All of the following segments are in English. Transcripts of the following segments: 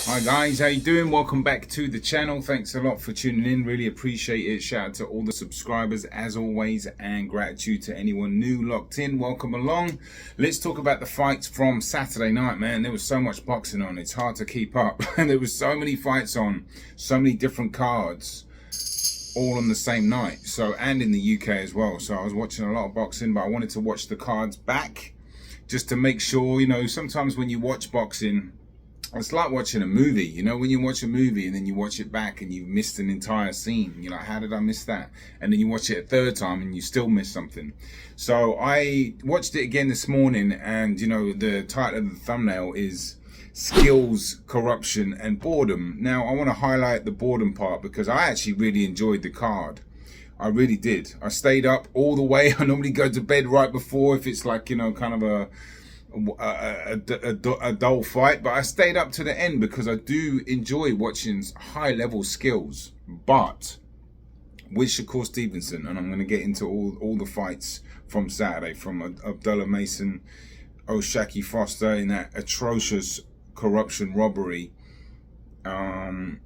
Hi guys, how you doing? Welcome back to the channel. Thanks a lot for tuning in, really appreciate it. Shout out to all the subscribers as always, and gratitude to anyone new locked in. Welcome along. Let's talk about the fights from Saturday night, man. There was so much boxing on, it's hard to keep up. And there was so many fights on, so many different cards, all on the same night. So, and in the UK as well. So I was watching a lot of boxing, but I wanted to watch the cards back just to make sure, you know, sometimes when you watch boxing, it's like watching a movie, you know, when you watch a movie and then you watch it back and you've missed an entire scene. You're like, how did I miss that? And then you watch it a third time and you still miss something. So I watched it again this morning, and, you know, the title of the thumbnail is Skills, Corruption and Boredom. Now, I want to highlight the boredom part because I actually really enjoyed the card. I really did. I stayed up all the way. I normally go to bed right before if it's like, you know, kind of a dull fight, but I stayed up to the end because I do enjoy watching high level skills. But with Shakur Stevenson, and I'm going to get into all the fights from Saturday, from Abdullah Mason, Shakur Foster in that atrocious corruption robbery, Keyshawn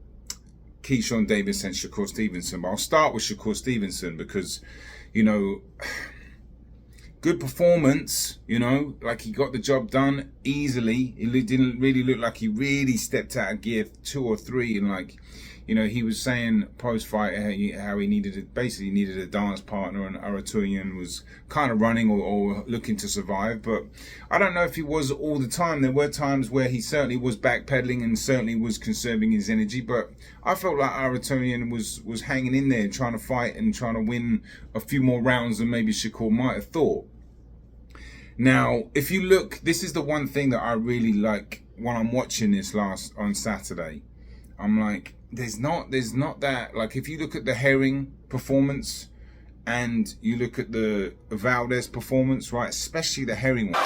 Davis and Shakur Stevenson. But I'll start with Shakur Stevenson because, you know, good performance, you know, like he got the job done easily. It didn't really look like he really stepped out of gear 2 or 3. And like, you know, he was saying post-fight how he needed basically needed a dance partner, and Artem was kind of running or looking to survive. But I don't know if he was all the time. There were times where he certainly was backpedaling and certainly was conserving his energy. But I felt like Artem was hanging in there, trying to fight and trying to win a few more rounds than maybe Shakur might have thought. Now, if you look, this is the one thing that I really like when I'm watching this on Saturday. I'm like, there's not that, like, if you look at the Herring performance and you look at the Valdez performance, right, especially the Herring one.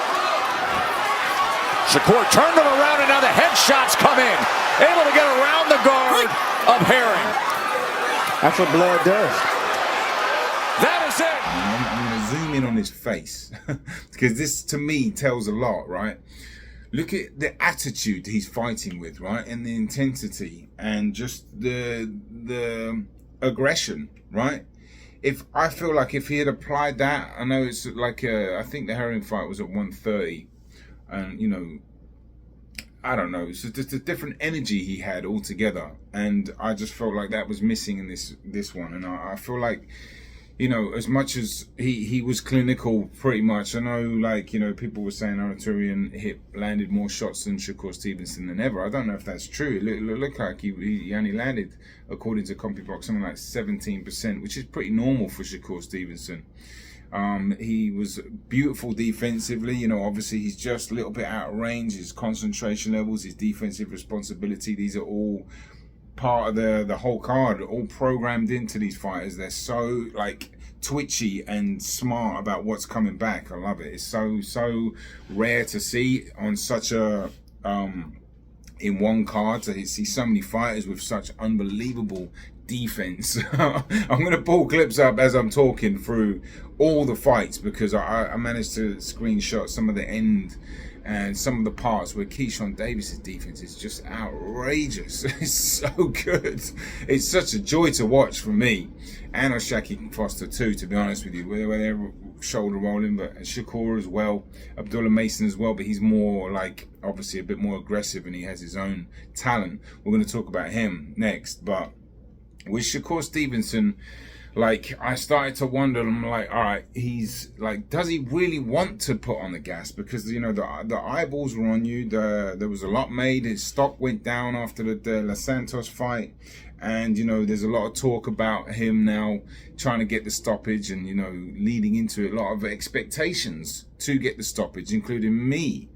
Shakur turned him around and now the headshots come in. Able to get around the guard of Herring. That's what blood does. That is it. I'm going to zoom in on his face because this to me tells a lot, right? Look at the attitude he's fighting with, right? And the intensity and just the aggression, right? If I feel like if he had applied that, I know it's like I think the Herring fight was at 130, and, you know, I don't know, it's just a different energy he had altogether, and I just felt like that was missing in this one. And I feel like, you know, as much as he was clinical pretty much, I know, like, you know, people were saying Artem landed more shots than Shakur Stevenson than ever. I don't know if that's true. It looked like he only landed, according to CompuBox, something like 17%, which is pretty normal for Shakur Stevenson. He was beautiful defensively. You know, obviously he's just a little bit out of range. His concentration levels, his defensive responsibility, these are all part of the whole card, all programmed into these fighters. They're so like twitchy and smart about what's coming back. I love it. It's so rare to see on such a in one card, to see so many fighters with such unbelievable defense. I'm gonna pull clips up as I'm talking through all the fights because I managed to screenshot some of the end and some of the parts where Keyshawn Davis's defense is just outrageous. It's so good. It's such a joy to watch for me. And Shakur Foster too, to be honest with you, where they're shoulder rolling, but Shakur as well, Abdullah Mason as well, but he's more like, obviously a bit more aggressive and he has his own talent. We're going to talk about him next. But with Shakur Stevenson, like, I started to wonder, I'm like, all right, he's like, does he really want to put on the gas? Because, you know, the eyeballs were on you. There was a lot made. His stock went down after the Los Santos fight. And, you know, there's a lot of talk about him now trying to get the stoppage and, you know, leading into a lot of expectations to get the stoppage, including me.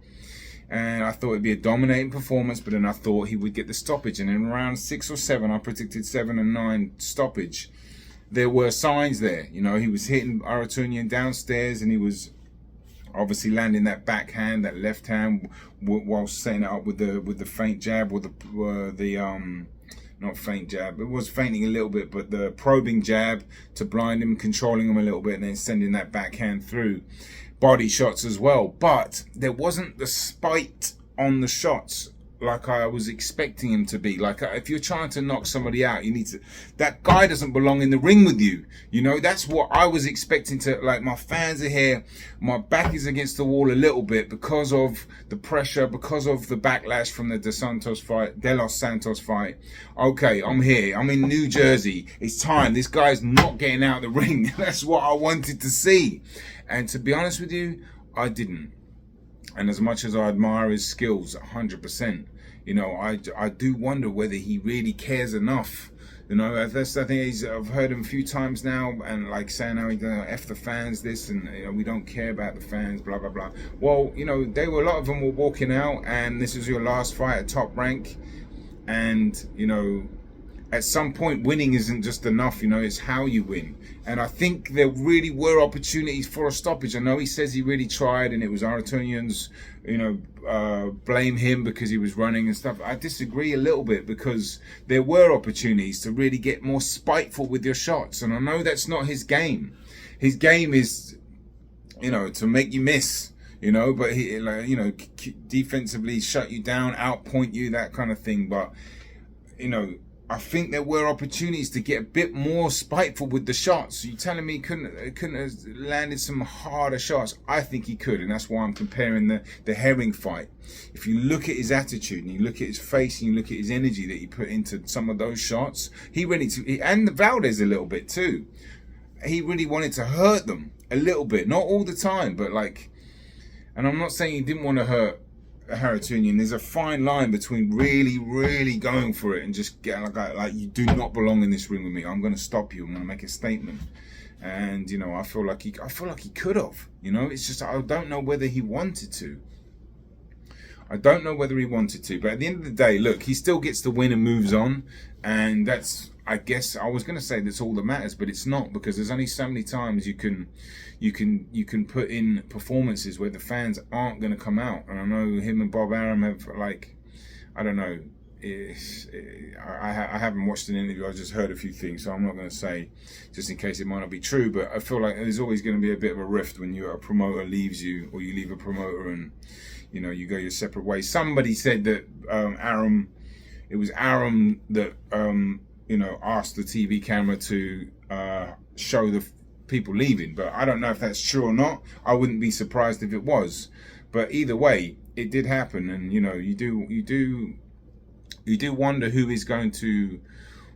And I thought it'd be a dominating performance, but then I thought he would get the stoppage. And in round 6 or 7, I predicted 7 and 9 stoppage. There were signs there, you know, he was hitting Artem downstairs and he was obviously landing that backhand, that left hand, while setting it up with the feint jab, or the not feint jab, it was feinting a little bit, but the probing jab to blind him, controlling him a little bit, and then sending that backhand through. Body shots as well, but there wasn't the spite on the shots like I was expecting him to be. Like, if you're trying to knock somebody out, you need to, that guy doesn't belong in the ring with you. You know, that's what I was expecting to, like, my fans are here, my back is against the wall a little bit because of the pressure, because of the backlash from the De Los Santos fight. Okay, I'm here, I'm in New Jersey, it's time, this guy's not getting out of the ring. That's what I wanted to see. And to be honest with you, I didn't. And as much as I admire his skills, 100%, you know, I do wonder whether he really cares enough. You know, that's the thing. I've heard him a few times now, and like saying how he F the fans, this, and you know, we don't care about the fans, blah blah blah. Well, you know, a lot of them were walking out, and this was your last fight at Top Rank, and you know, at some point, winning isn't just enough. You know, it's how you win. And I think there really were opportunities for a stoppage. I know he says he really tried, and it was Artemian's, you know, blame him because he was running and stuff. I disagree a little bit, because there were opportunities to really get more spiteful with your shots. And I know that's not his game. His game is, you know, to make you miss, you know, but he, like, you know, defensively shut you down, outpoint you, that kind of thing. But, you know, I think there were opportunities to get a bit more spiteful with the shots. You telling me he couldn't have landed some harder shots? I think he could, and that's why I'm comparing the Herring fight. If you look at his attitude and you look at his face and you look at his energy that he put into some of those shots, he really, and Valdez a little bit too. He really wanted to hurt them a little bit, not all the time, but like. And I'm not saying he didn't want to hurt Haratunian. There's a fine line between really going for it and just getting like you do not belong in this ring with me. I'm going to stop you. I'm going to make a statement. And you know, I feel like he could have. You know, it's just I don't know whether he wanted to. But at the end of the day, look, he still gets the win and moves on. And that's, I guess, I was going to say that's all that matters, but it's not, because there's only so many times you can put in performances where the fans aren't going to come out. And I know him and Bob Arum have, like, I don't know, I haven't watched an interview, I just heard a few things, so I'm not going to say, just in case it might not be true, but I feel like there's always going to be a bit of a rift when a promoter leaves you, or you leave a promoter and, you know, you go your separate ways. Somebody said that it was Arum that, you know, asked the TV camera to show the people leaving, but I don't know if that's true or not. I wouldn't be surprised if it was, but either way, it did happen. And you know, you do wonder who is going to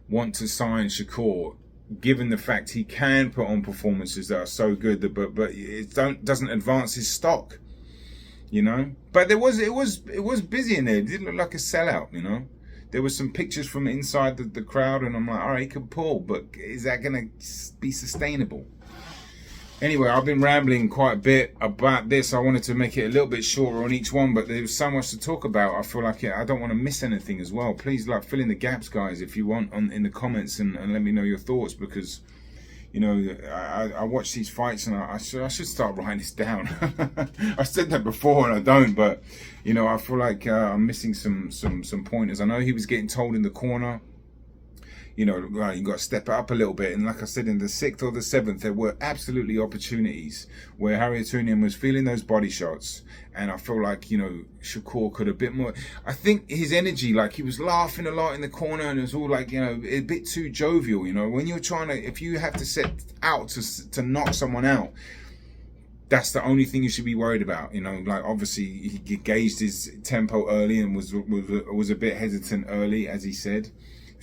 want to sign Shakur, given the fact he can put on performances that are so good that, but it doesn't advance his stock, you know. But it was busy in there. It didn't look like a sellout, you know. There were some pictures from inside the crowd, and I'm like, all right, he could pull, but is that going to be sustainable? Anyway, I've been rambling quite a bit about this. I wanted to make it a little bit shorter on each one, but there's so much to talk about. I feel like I don't want to miss anything as well. Please, like, fill in the gaps, guys, if you want, in the comments, and let me know your thoughts, because, you know, I watch these fights and I should start writing this down. I said that before and I don't, but, you know, I feel like I'm missing some pointers. I know he was getting told in the corner, you know, right, you got to step it up a little bit. And like I said, in the 6th or the 7th, there were absolutely opportunities where Haratunian was feeling those body shots. And I feel like, you know, Shakur could a bit more. I think his energy, like, he was laughing a lot in the corner, and it was all like, you know, a bit too jovial, you know. When you're trying to, if you have to set out to knock someone out, that's the only thing you should be worried about, you know. Like, obviously he gauged his tempo early and was a bit hesitant early, as he said.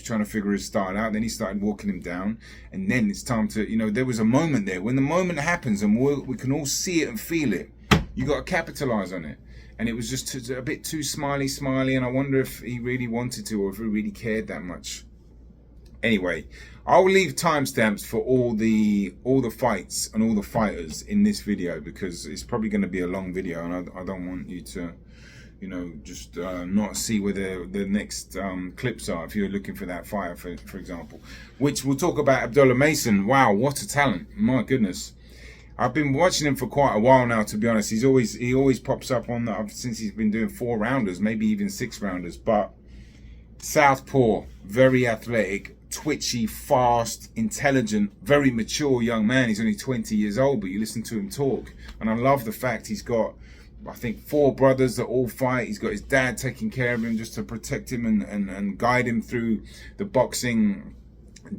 Trying to figure his style out. Then he started walking him down, and then it's time to, you know, there was a moment there. When the moment happens and we can all see it and feel it, you got to capitalize on it. And it was just a bit too smiley, and I wonder if he really wanted to, or if he really cared that much. Anyway, I'll leave timestamps for all the fights and all the fighters in this video, because it's probably going to be a long video, and I don't want you to, you know, just not see where the next clips are if you're looking for that fighter, for example. Which we'll talk about Abdullah Mason. Wow, what a talent. My goodness. I've been watching him for quite a while now, to be honest. He always pops up on since he's been doing 4-rounders, maybe even 6-rounders. But southpaw, very athletic, twitchy, fast, intelligent, very mature young man. He's only 20 years old, but you listen to him talk. And I love the fact he's got I think 4 brothers that all fight. He's got his dad taking care of him just to protect him and guide him through the boxing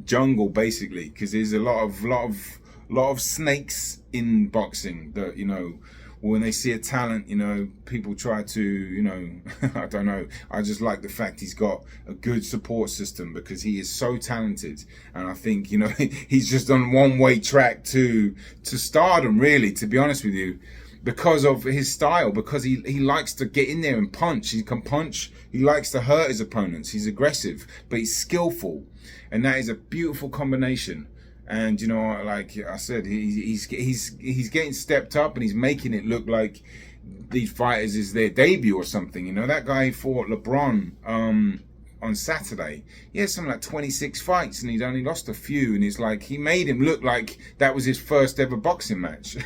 jungle, basically, because there's a lot of snakes in boxing that, you know, when they see a talent, you know, people try to, you know, I don't know. I just like the fact he's got a good support system because he is so talented. And I think, you know, he's just on one-way track to stardom, really, to be honest with you, because of his style, because he likes to get in there and punch. He can punch. He likes to hurt his opponents. He's aggressive, but he's skillful. And that is a beautiful combination. And, you know, like I said, he's getting stepped up and he's making it look like these fighters is their debut or something. You know, that guy fought LeBron on Saturday. He had something like 26 fights and he'd only lost a few. And it's like, he made him look like that was his first ever boxing match.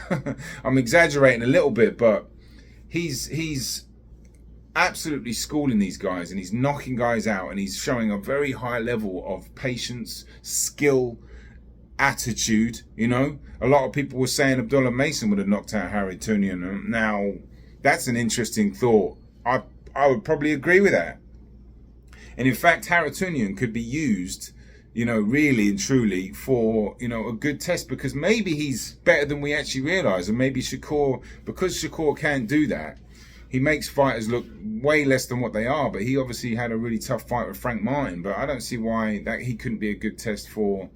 I'm exaggerating a little bit, but he's absolutely schooling these guys and he's knocking guys out and he's showing a very high level of patience, skill, attitude. You know, a lot of people were saying Abdullah Mason would have knocked out Harringtonian. Now, that's an interesting thought. I would probably agree with that. And in fact, Harringtonian could be used, you know, really and truly for, you know, a good test, because maybe he's better than we actually realise. And maybe Shakur, because Shakur can't do that, he makes fighters look way less than what they are. But he obviously had a really tough fight with Frank Martin. But I don't see why that he couldn't be a good test for,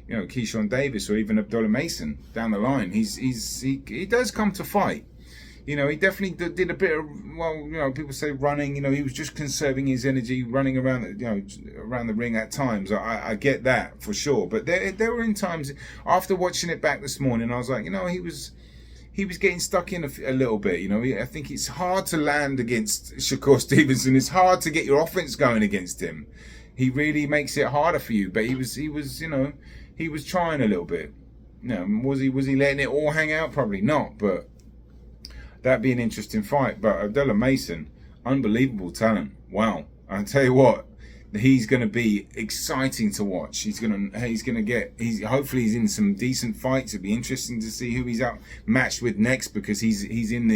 you know, Keyshawn Davis or even Abdullah Mason down the line. He does come to fight. You know, he definitely did a bit of, well, you know, people say running. You know, he was just conserving his energy, running around, you know, around the ring at times. I get that for sure. But there were in times after watching it back this morning, I was like, you know, he was getting stuck in a little bit. You know, I think it's hard to land against Shakur Stevenson. It's hard to get your offense going against him. He really makes it harder for you. But he was, you know, he was trying a little bit. You know, was he letting it all hang out? Probably not. But that'd be an interesting fight. But Abdullah Mason, unbelievable talent. Wow. I'll tell you what, he's going to be exciting to watch. Hopefully he's in some decent fights. It'll be interesting to see who he's out matched with next, because he's in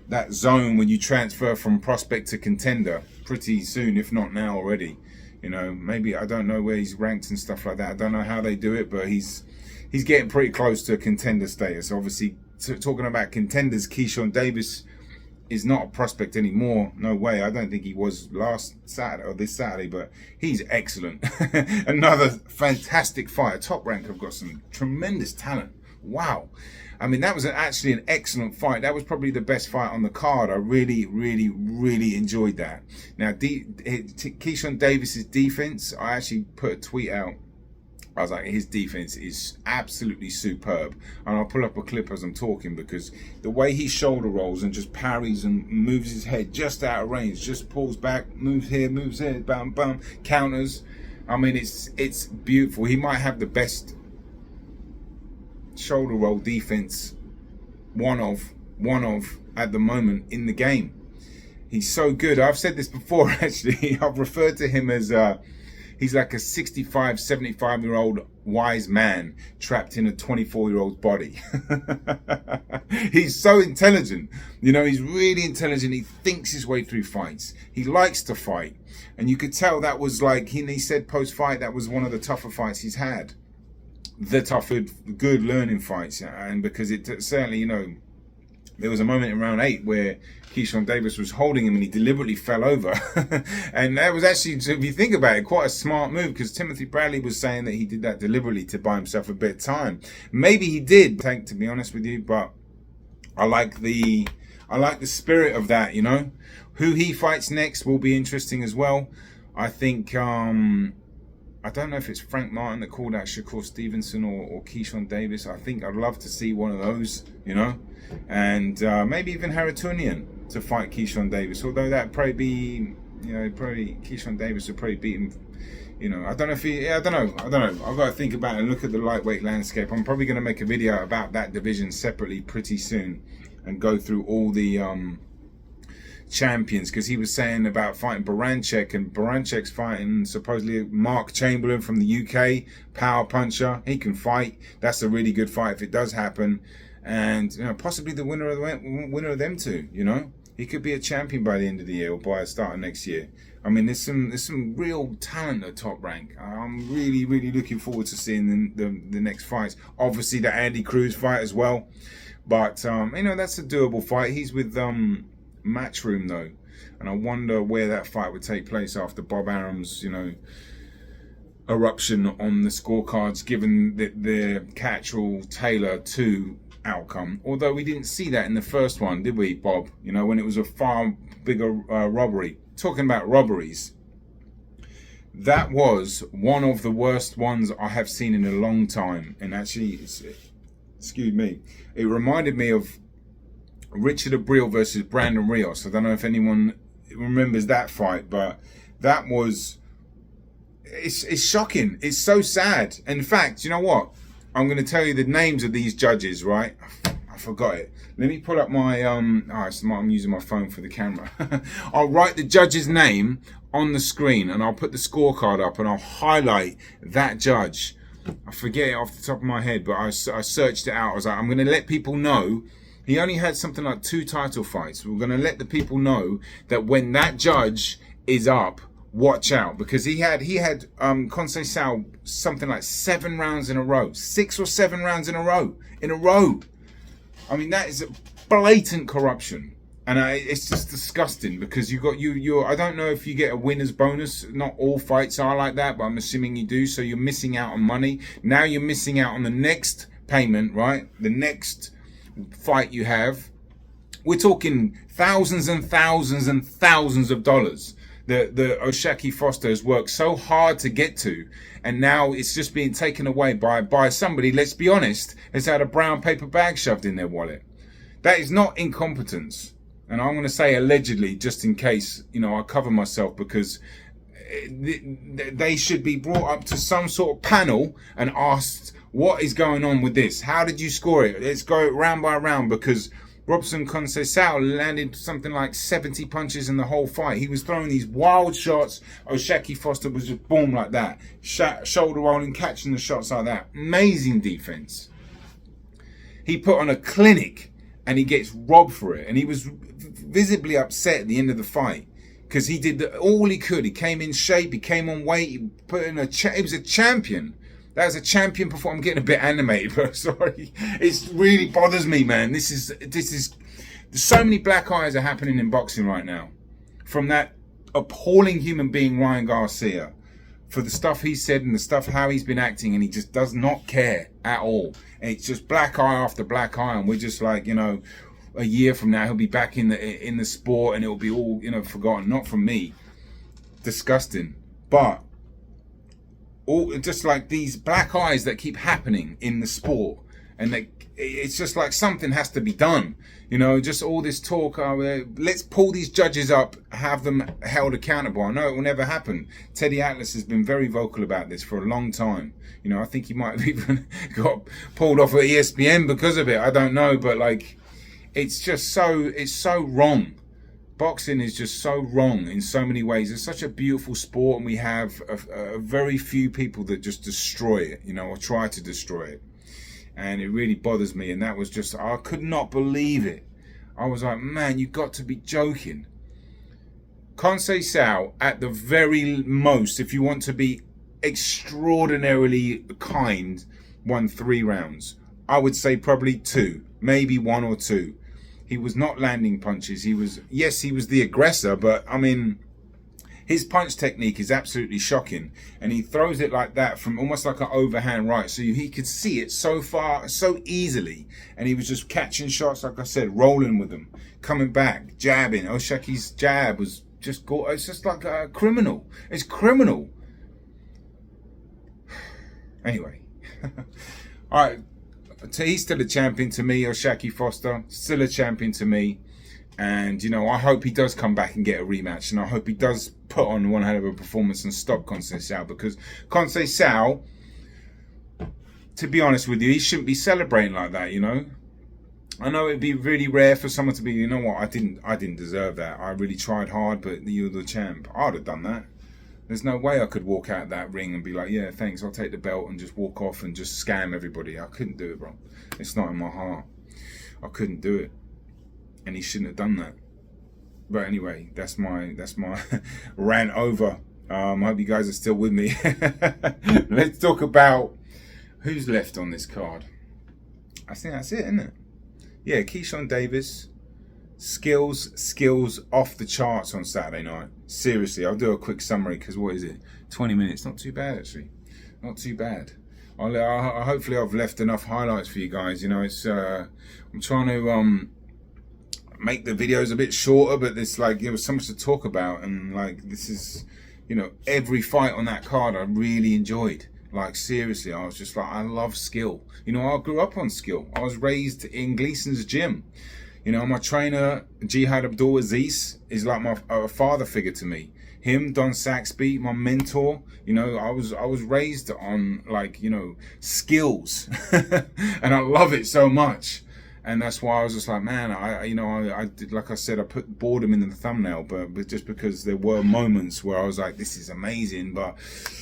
that zone when you transfer from prospect to contender pretty soon, if not now already. You know, maybe, I don't know where he's ranked and stuff like that. I don't know how they do it, but he's getting pretty close to a contender status. Obviously, talking about contenders, Keyshawn Davis is not a prospect anymore. No way. I don't think he was last Saturday or this Saturday, but he's excellent. Another fantastic fighter. Top Rank have got some tremendous talent. Wow. I mean, that was actually an excellent fight. That was probably the best fight on the card. I really, really, really enjoyed that. Now, Keyshawn Davis's defense, I actually put a tweet out. I was like, his defense is absolutely superb. And I'll pull up a clip as I'm talking, because the way he shoulder rolls and just parries and moves his head just out of range, just pulls back, moves here, bam, bam, counters. I mean, it's beautiful. He might have the best shoulder roll defense, one of at the moment in the game. He's so good. I've said this before, actually. I've referred to him as he's like a 65, 75-year-old wise man trapped in a 24-year-old's body. He's so intelligent. You know, he's really intelligent. He thinks his way through fights. He likes to fight. And you could tell that was like, he said post-fight, that was one of the tougher fights he's had. The tougher, good learning fights. And because it certainly, you know, there was a moment in round 8 where Keyshawn Davis was holding him and he deliberately fell over. And that was actually, if you think about it, quite a smart move, because Timothy Bradley was saying that he did that deliberately to buy himself a bit of time. Maybe he did, to be honest with you, but I like the spirit of that, you know. Who he fights next will be interesting as well. I think, I don't know if it's Frank Martin that called out Shakur Stevenson or Keyshawn Davis. I think I'd love to see one of those, you know. And maybe even Harringtonian to fight Keyshawn Davis. Although that'd probably be, you know, probably Keyshawn Davis would probably beat him. You know, I don't know if he, I don't know. I've got to think about it and look at the lightweight landscape. I'm probably going to make a video about that division separately pretty soon and go through all the champions, because he was saying about fighting Baranchek, and Baranchek's fighting supposedly Mark Chamberlain from the UK, power puncher. He can fight. That's a really good fight if it does happen. and possibly the winner of them two. He could be a champion by the end of the year or by the start of next year. I mean, there's some real talent at Top Rank. I'm really, really looking forward to seeing the next fights. Obviously, the Andy Cruz fight as well. But, that's a doable fight. He's with Matchroom, though. And I wonder where that fight would take place after Bob Arum's, eruption on the scorecards, given the Catterall-Taylor 2 outcome. Although we didn't see that in the first one, did we, Bob? When it was a far bigger robbery. Talking about robberies, that was one of the worst ones I have seen in a long time. And actually, excuse me, it reminded me of Richard Abril versus Brandon Rios. I don't know if anyone remembers that fight, but that was... It's shocking. It's so sad. In fact, you know what? I'm going to tell you the names of these judges, right? I forgot it. Let me pull up my... I'm using my phone for the camera. I'll write the judge's name on the screen and I'll put the scorecard up and I'll highlight that judge. I forget it off the top of my head, but I searched it out. I was like, I'm going to let people know. He only had something like 2 title fights. We're going to let the people know that when that judge is up, watch out, because he had Conceição something like 7 rounds in a row, 6 or 7 rounds in a row. I mean, that is a blatant corruption, and it's just disgusting because you. I don't know if you get a winner's bonus. Not all fights are like that, but I'm assuming you do. So you're missing out on money. Now you're missing out on the next payment, right? The next fight you have. We're talking thousands and thousands and thousands of dollars. The O'Shaquie Foster has worked so hard to get to, and now it's just being taken away by somebody, let's be honest, has had a brown paper bag shoved in their wallet. That is not incompetence. And I'm going to say allegedly, just in case, I cover myself, because they should be brought up to some sort of panel and asked, what is going on with this? How did you score it? Let's go round by round, because Robson Conceição landed something like 70 punches in the whole fight. He was throwing these wild shots. O'Shaquie Foster was just boom like that. Shoulder rolling, catching the shots like that. Amazing defense. He put on a clinic and he gets robbed for it. And he was visibly upset at the end of the fight because he did all he could. He came in shape. He came on weight. He put in he was a champion. That was a champion performance. I'm getting a bit animated, but sorry. It really bothers me, man. This is so many black eyes are happening in boxing right now. From that appalling human being, Ryan Garcia, for the stuff he said and the stuff how he's been acting, and he just does not care at all. And it's just black eye after black eye, and we're just like, a year from now he'll be back in the sport and it'll be all, forgotten. Not from me. Disgusting. But just like these black eyes that keep happening in the sport, and it's just like something has to be done. Just all this talk, let's pull these judges up, have them held accountable. I know it will never happen. Teddy Atlas has been very vocal about this for a long time. I think he might have even got pulled off at ESPN because of it. I don't know, but it's so wrong. Boxing is just so wrong in so many ways. It's such a beautiful sport, and we have a very few people that just destroy it, or try to destroy it. And it really bothers me. And that was just, I could not believe it. I was like, man, you got to be joking. Conceição, at the very most, if you want to be extraordinarily kind, won 3 rounds. I would say probably 2, maybe 1 or 2. He was not landing punches. He was the aggressor, but I mean, his punch technique is absolutely shocking. And he throws it like that from almost like an overhand right. So he could see it so far, so easily. And he was just catching shots, like I said, rolling with them, coming back, jabbing. O'Shaquie's jab was just, it's just like a criminal. It's criminal. Anyway. All right. He's still a champion to me. O'Shaquie Foster, still a champion to me. And, I hope he does come back and get a rematch. And I hope he does put on one hell of a performance and stop Conceição. Because Conceição, to be honest with you, he shouldn't be celebrating like that, I know it'd be really rare for someone to be, you know what, I didn't deserve that. I really tried hard, but you're the champ. I'd have done that. There's no way I could walk out that ring and be like, yeah, thanks, I'll take the belt and just walk off and just scam everybody. I couldn't do it, bro. It's not in my heart. I couldn't do it, and he shouldn't have done that. But anyway, that's my rant over. I hope you guys are still with me. Let's talk about who's left on this card. I think that's it, isn't it? Yeah, Keyshawn Davis. Skills off the charts on Saturday night. Seriously, I'll do a quick summary because what is it? 20 minutes. Not too bad, actually. Not too bad. Hopefully I've left enough highlights for you guys. You know, it's I'm trying to make the videos a bit shorter, but it's like there was so much to talk about, and like this is, you know, every fight on that card I really enjoyed. Like seriously, I was just like, I love skill. You know, I grew up on skill. I was raised in Gleason's gym. You know, my trainer, Jihad Abdullah Aziz, is like my father figure to me. Him, Don Saxby, my mentor. You know, I was raised on, like, you know, skills, and I love it so much. And that's why I was just like, man, I did, like I said, I put boredom in the thumbnail, but just because there were moments where I was like, this is amazing, but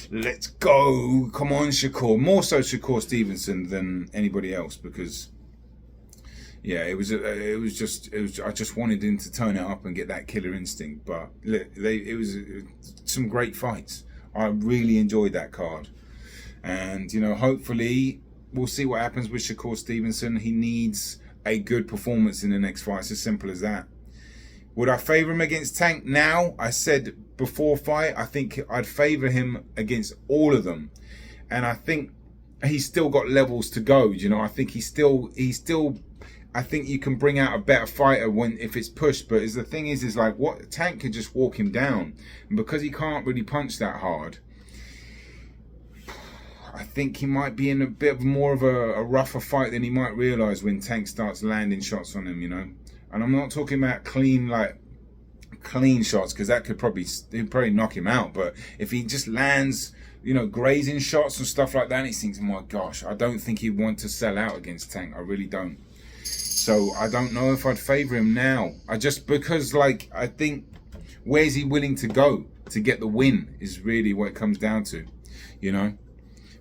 let's go, come on, Shakur. More so Shakur Stevenson than anybody else, because yeah, I just wanted him to turn it up and get that killer instinct. But it was some great fights. I really enjoyed that card. And, you know, hopefully we'll see what happens with Shakur Stevenson. He needs a good performance in the next fight. It's as simple as that. Would I favour him against Tank now? I said before fight, I think I'd favour him against all of them. And I think he's still got levels to go. You know, I think he's still I think you can bring out a better fighter if it's pushed, but the thing is like, what Tank could just walk him down, and because he can't really punch that hard, I think he might be in a bit more of a rougher fight than he might realise when Tank starts landing shots on him, you know. And I'm not talking about clean shots, because that could probably knock him out. But if he just lands, you know, grazing shots and stuff like that, and he thinks, oh my gosh, I don't think he'd want to sell out against Tank. I really don't. So I don't know if I'd favour him now. Because like, I think, where's he willing to go to get the win is really what it comes down to, you know.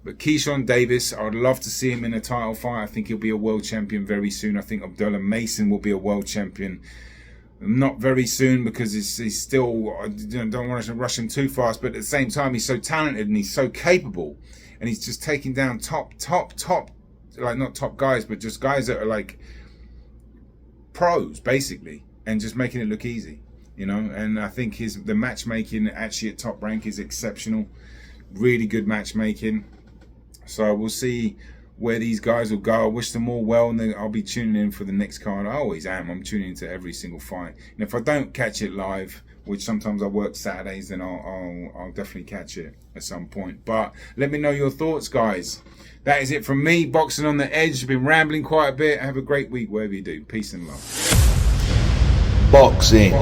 But Keyshawn Davis, I would love to see him in a title fight. I think he'll be a world champion very soon. I think Abdullah Mason will be a world champion. Not very soon, because he's still, don't want to rush him too fast, but at the same time, he's so talented and he's so capable, and he's just taking down top, like not top guys, but just guys that are like pros basically, and just making it look easy, you know. And I think the matchmaking actually at Top Rank is exceptional, really good matchmaking. So we'll see where these guys will go. I wish them all well, and then I'll be tuning in for the next card. I always am. I'm tuning into every single fight, and if I don't catch it live, which sometimes I work Saturdays, then I'll definitely catch it at some point. But let me know your thoughts, guys. That is it from me, Boxing on the Edge. I've been rambling quite a bit. Have a great week wherever you do. Peace and love. Boxing.